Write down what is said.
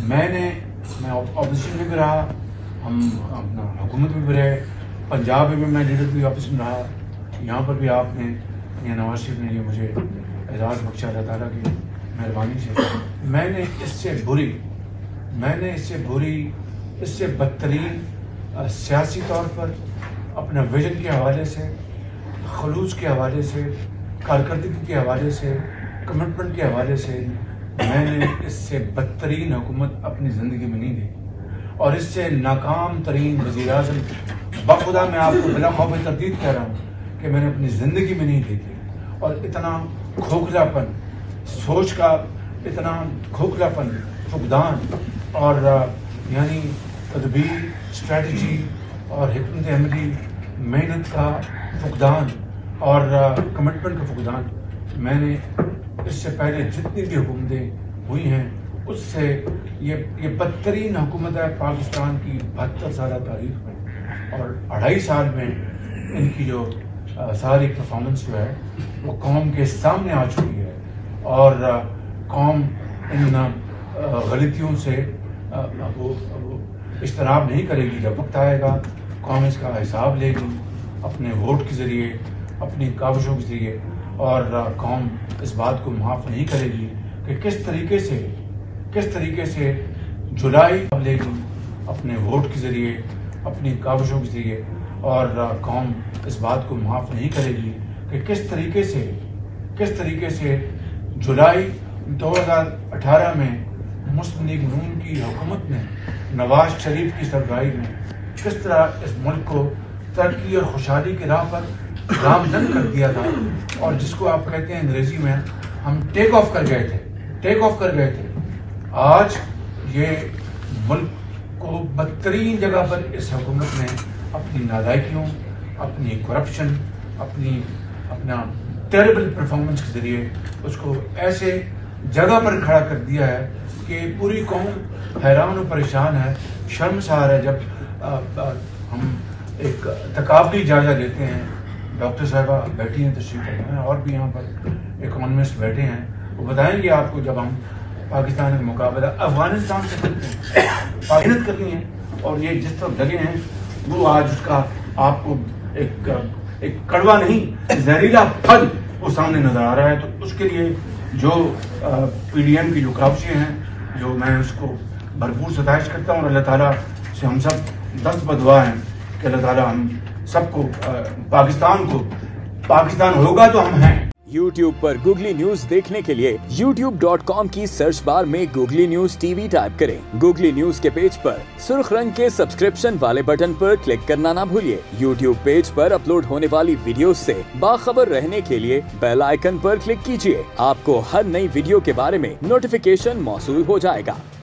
मैं ऑपोजिशन में भी रहा, हम अपना हुकूमत में भी रहे, पंजाब में भी मैं लीडर की ऑपोजिशन रहा, यहाँ पर भी आपने या नवाज शरीफ ने ये मुझे एजाज़ बख्शा अल्लाह ताला की मेहरबानी से। मैंने इससे बुरी इससे बदतरीन सियासी तौर पर अपना विजन के हवाले से, खलूस के हवाले से, कारकर्दगी के हवाले से, कमिटमेंट के हवाले से मैंने इससे बदतरीन हुकूमत अपनी ज़िंदगी में नहीं देखी। और इससे नाकाम तरीन वज़ीर-ए-आज़म, बखुदा मैं आपको बिला खौफ तरदीद कह रहा हूँ कि मैंने अपनी ज़िंदगी में नहीं देखी। और इतना खोखलापन, सोच का इतना खोखलापन, फुकदान और यानी तदबीर, स्ट्रेटजी और हिकमत अमली, मेहनत का फुकदान और कमिटमेंट का फुकदान मैंने इससे पहले जितनी भी हुकूमतें हुई हैं उससे ये बदतरीन हुकूमत है पाकिस्तान की 72 साल तारीख में। और 2.5 साल में इनकी जो सारी परफॉर्मेंस जो है वो कौम के सामने आ चुकी है। और कौम इन गलतियों से वो इज्तनाब नहीं करेगी। जब वक्त आएगा कौम इसका हिसाब लेगी अपने वोट के ज़रिए, अपनी काविशों के ज़रिए। और कौम इस बात को माफ़ नहीं करेगी कि किस तरीके से जुलाई लेगी अपने वोट के ज़रिए, अपनी काविशों के ज़रिए। और कौम इस बात को माफ़ नहीं करेगी कि किस तरीके से जुलाई 2018 में मुस्लिम लीग नून की हुकूमत ने नवाज शरीफ की सरबराही में किस तरह इस मुल्क को तरक्की और खुशहाली की राह पर गामजन कर दिया था। और जिसको आप कहते हैं अंग्रेजी में हम टेक ऑफ कर गए थे। आज ये मुल्क को बदतरीन जगह पर इस हुकूमत ने अपनी नालायकियों, अपनी करप्शन, अपना टेरेबल परफॉर्मेंस के ज़रिए उसको ऐसे जगह पर खड़ा कर दिया है कि पूरी कौम हैरान और परेशान है। शर्मसार है जब हम एक तकाबली जायजा लेते हैं। डॉक्टर साहिबा बैठी हैं, तशरीफ हैं, और भी यहाँ पर इकोनॉमिस्ट बैठे हैं, वो बताएंगे आपको जब हम पाकिस्तान का मुकाबला अफगानिस्तान से करते हैं, मेहनत करनी है और ये जिस तरफ लगे हैं वो आज उसका आपको एक कड़वा नहीं जहरीला फल वो सामने नजर आ रहा है। तो उसके लिए जो PDM की जो काविशें हैं, जो मैं उसको भरपूर सताइश करता हूँ। अल्लाह ताला से हम सब दस्त बदुआ हैं कि अल्लाह ताला हम सबको पाकिस्तान होगा तो हम हैं। YouTube पर गूगली न्यूज देखने के लिए youtube.com की सर्च बार में गूगली न्यूज TV टाइप करें। गूगली न्यूज के पेज पर सुर्ख रंग के सब्सक्रिप्शन वाले बटन पर क्लिक करना ना भूलिए। YouTube पेज पर अपलोड होने वाली वीडियोस से बाखबर रहने के लिए बेल आइकन पर क्लिक कीजिए। आपको हर नई वीडियो के बारे में नोटिफिकेशन मौसूल हो जाएगा।